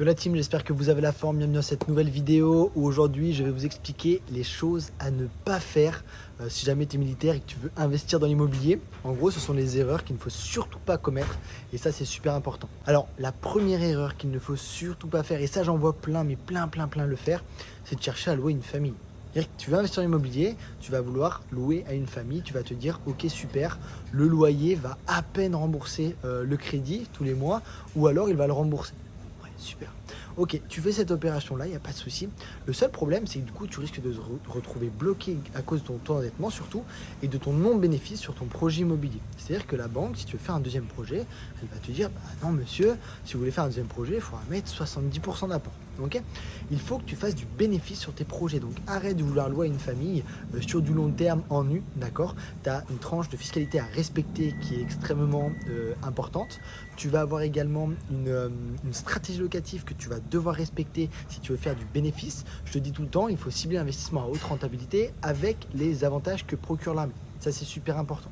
Yo la team, j'espère que vous avez la forme. Bienvenue dans cette nouvelle vidéo où aujourd'hui je vais vous expliquer les choses à ne pas faire si jamais tu es militaire et que tu veux investir dans l'immobilier. En gros, ce sont les erreurs qu'il ne faut surtout pas commettre et ça c'est super important. Alors la première erreur qu'il ne faut surtout pas faire, et ça j'en vois plein, mais plein le faire, c'est de chercher à louer une famille. C'est-à-dire que tu vas investir dans l'immobilier, tu vas vouloir louer à une famille, tu vas te dire ok super, le loyer va à peine rembourser le crédit tous les mois ou alors il va le rembourser. Ouais, super. Ok, tu fais cette opération-là, il n'y a pas de souci. Le seul problème, c'est que du coup, tu risques de te retrouver bloqué à cause de ton taux d'endettement surtout et de ton non-bénéfice sur ton projet immobilier. C'est-à-dire que la banque, si tu veux faire un deuxième projet, elle va te dire bah non monsieur, si vous voulez faire un deuxième projet, il faudra mettre 70% d'apport. Ok, il faut que tu fasses du bénéfice sur tes projets. Donc arrête de vouloir louer à une famille sur du long terme en nu, d'accord. Tu as une tranche de fiscalité à respecter qui est extrêmement importante. Tu vas avoir également une stratégie locative que tu vas devoir respecter si tu veux faire du bénéfice. Je te dis tout le temps, il faut cibler l'investissement à haute rentabilité avec les avantages que procure l'armée. Ça, c'est super important.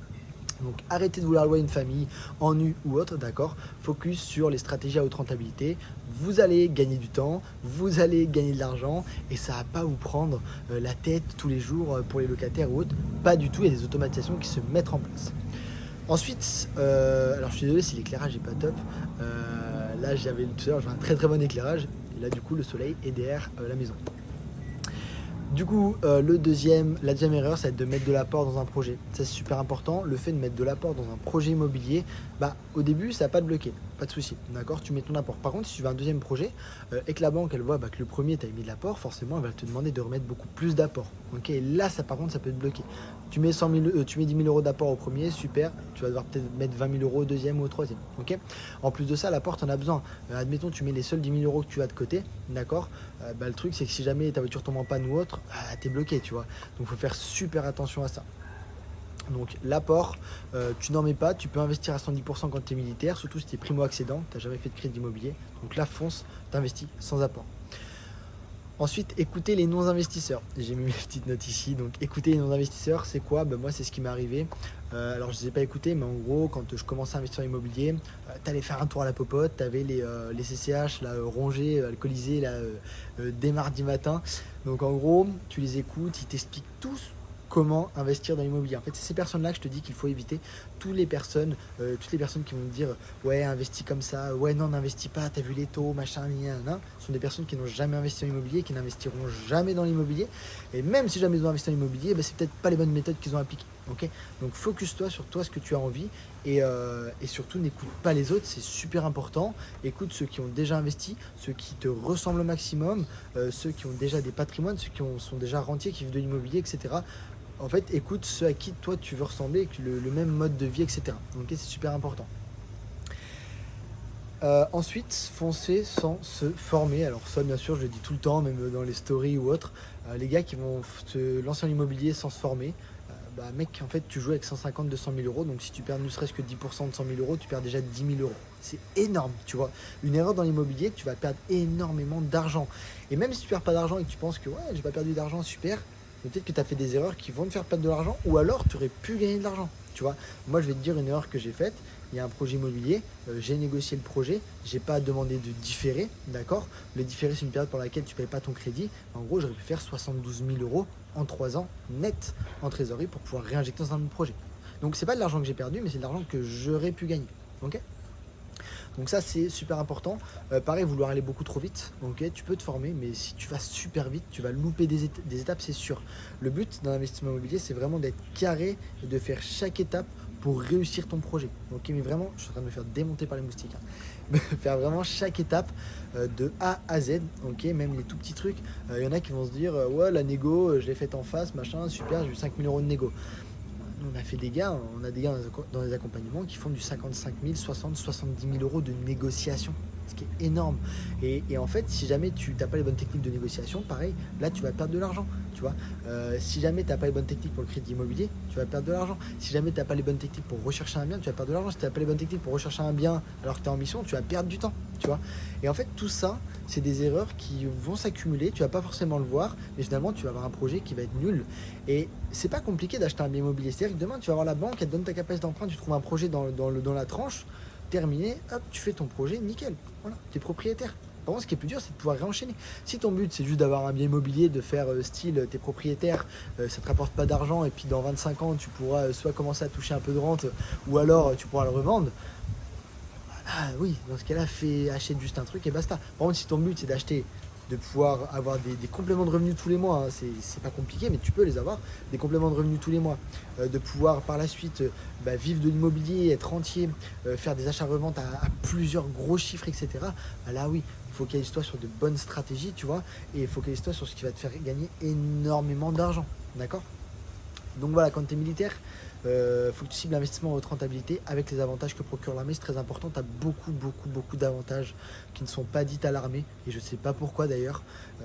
Donc arrêtez de vouloir louer une famille en nu ou autre, d'accord. Focus sur les stratégies à haute rentabilité. Vous allez gagner du temps, vous allez gagner de l'argent et ça va pas vous prendre la tête tous les jours pour les locataires ou autres. Pas du tout, il y a des automatisations qui se mettent en place. Ensuite, alors je suis désolé si l'éclairage n'est pas top. Là, j'avais tout à l'heure un très bon éclairage. Et là, du coup, le soleil est derrière la maison. Du coup, la deuxième erreur, ça va être de mettre de l'apport dans un projet. Ça, c'est super important. Le fait de mettre de l'apport dans un projet immobilier, bah, au début, ça va pas te bloquer. Pas de souci, d'accord. Tu mets ton apport. Par contre, si tu veux un deuxième projet et que la banque, elle voit bah, que le premier, tu as mis de l'apport, forcément, elle va te demander de remettre beaucoup plus d'apport. Ok, et là, ça, par contre, ça peut te bloquer. Tu mets, 10 000 euros d'apport au premier, super. Tu vas devoir peut-être mettre 20 000 euros au deuxième ou au troisième. Ok. En plus de ça, l'apport, tu en as besoin. Admettons, tu mets les seuls 10 000 euros que tu as de côté, d'accord. Bah, le truc, c'est que si jamais ta voiture tombe en panne ou autre, t'es bloqué, tu vois. Donc, il faut faire super attention à ça. Donc l'apport, tu n'en mets pas, tu peux investir à 110% quand tu es militaire, surtout si tu es primo-accédant, tu n'as jamais fait de crédit immobilier. Donc là, fonce, t'investis sans apport. Ensuite, écoutez les non-investisseurs. J'ai mis mes petites notes ici. Donc, écouter les non-investisseurs, c'est quoi? Moi, c'est ce qui m'est arrivé. Alors, je ne les ai pas écoutés, mais en gros, quand je commençais à investir en immobilier, tu allais faire un tour à la popote, tu avais les CCH là, rongés, alcoolisés, là, dès mardi matin. Donc, en gros, tu les écoutes, ils t'expliquent tous comment investir dans l'immobilier. En fait, c'est ces personnes-là que je te dis qu'il faut éviter. Toutes les personnes qui vont me dire ouais, investis comme ça, ouais, non, n'investis pas, t'as vu les taux, machin, ce sont des personnes qui n'ont jamais investi en immobilier, qui n'investiront jamais dans l'immobilier. Et même si jamais ils ont investi en immobilier, c'est peut-être pas les bonnes méthodes qu'ils ont appliquées. Okay, donc focus-toi sur toi, ce que tu as envie et surtout n'écoute pas les autres, c'est super important. Écoute ceux qui ont déjà investi, ceux qui te ressemblent au maximum, ceux qui ont déjà des patrimoines, ceux qui sont déjà rentiers, qui vivent de l'immobilier, etc. En fait, écoute ceux à qui toi tu veux ressembler, le même mode de vie, etc. Donc c'est super important. Ensuite, foncer sans se former. Alors ça, bien sûr, je le dis tout le temps, même dans les stories ou autres. Les gars qui vont se lancer en immobilier sans se former, mec, en fait, tu joues avec 150, 200 000 euros. Donc si tu perds ne serait-ce que 10% de 100 000 euros, tu perds déjà 10 000 euros. C'est énorme, tu vois. Une erreur dans l'immobilier, tu vas perdre énormément d'argent. Et même si tu perds pas d'argent et que tu penses que ouais, j'ai pas perdu d'argent, super, mais peut-être que tu as fait des erreurs qui vont te faire perdre de l'argent ou alors tu aurais pu gagner de l'argent. Tu vois, moi je vais te dire une erreur que j'ai faite. Il y a un projet immobilier, j'ai négocié le projet, j'ai pas demandé de différer, d'accord. Le différé, c'est une période pour laquelle tu payes pas ton crédit. En gros, j'aurais pu faire 72 000 euros en 3 ans net en trésorerie pour pouvoir réinjecter dans un autre projet. Donc c'est pas de l'argent que j'ai perdu, mais c'est de l'argent que j'aurais pu gagner. Ok. Donc ça c'est super important. Pareil, vouloir aller beaucoup trop vite, ok, tu peux te former, mais si tu vas super vite, tu vas louper des étapes, c'est sûr. Le but d'un investissement immobilier, c'est vraiment d'être carré et de faire chaque étape pour réussir ton projet. Ok, mais vraiment, je suis en train de me faire démonter par les moustiques. Faire vraiment chaque étape de A à Z, ok, même les tout petits trucs. Il y en a qui vont se dire, ouais, la négo, je l'ai faite en face, machin, super, j'ai eu 5 000 euros de négo. On a des gars dans les accompagnements qui font du 55 000, 60, 70 000 euros de négociation, ce qui est énorme. Et en fait, si jamais tu n'as pas les bonnes techniques de négociation, pareil, là tu vas perdre de l'argent. Tu vois, si jamais tu n'as pas les bonnes techniques pour le crédit immobilier, tu vas perdre de l'argent. Si jamais tu n'as pas les bonnes techniques pour rechercher un bien, tu vas perdre de l'argent. Si tu n'as pas les bonnes techniques pour rechercher un bien alors que tu es en mission, tu vas perdre du temps. Tu vois. Et en fait, tout ça, c'est des erreurs qui vont s'accumuler. Tu vas pas forcément le voir, mais finalement, tu vas avoir un projet qui va être nul. Et c'est pas compliqué d'acheter un bien immobilier. C'est-à-dire que demain, tu vas voir la banque, elle te donne ta capacité d'emprunt, tu trouves un projet dans la tranche, terminé, hop, tu fais ton projet, nickel. Voilà, tu es propriétaire. Par contre, ce qui est plus dur, c'est de pouvoir réenchaîner. Si ton but, c'est juste d'avoir un bien immobilier, de faire style, t'es propriétaire, ça te rapporte pas d'argent, et puis dans 25 ans, tu pourras soit commencer à toucher un peu de rente, ou alors tu pourras le revendre. Ah oui, dans ce cas-là, achète juste un truc et basta. Par contre, si ton but, c'est d'acheter, de pouvoir avoir des compléments de revenus tous les mois, hein, c'est pas compliqué, mais tu peux les avoir, des compléments de revenus tous les mois, de pouvoir par la suite vivre de l'immobilier, être rentier, faire des achats-reventes à plusieurs gros chiffres, etc. Bah là oui, focalise-toi sur de bonnes stratégies, tu vois, et focalise-toi sur ce qui va te faire gagner énormément d'argent, d'accord? Donc voilà, quand tu es militaire, faut que tu cibles l'investissement en haute rentabilité avec les avantages que procure l'armée. C'est très important. Tu as beaucoup d'avantages qui ne sont pas dits à l'armée. Et je ne sais pas pourquoi d'ailleurs.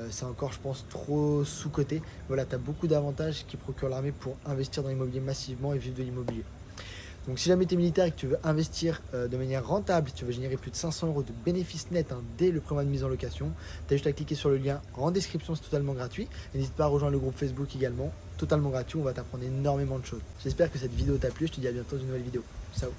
C'est encore, je pense, trop sous-coté. Voilà, tu as beaucoup d'avantages qui procure l'armée pour investir dans l'immobilier massivement et vivre de l'immobilier. Donc si jamais tu es militaire et que tu veux investir de manière rentable, si tu veux générer plus de 500 € de bénéfices nets dès le premier mois de mise en location, tu as juste à cliquer sur le lien en description, c'est totalement gratuit. Et n'hésite pas à rejoindre le groupe Facebook également, totalement gratuit, on va t'apprendre énormément de choses. J'espère que cette vidéo t'a plu, je te dis à bientôt dans une nouvelle vidéo. Ciao.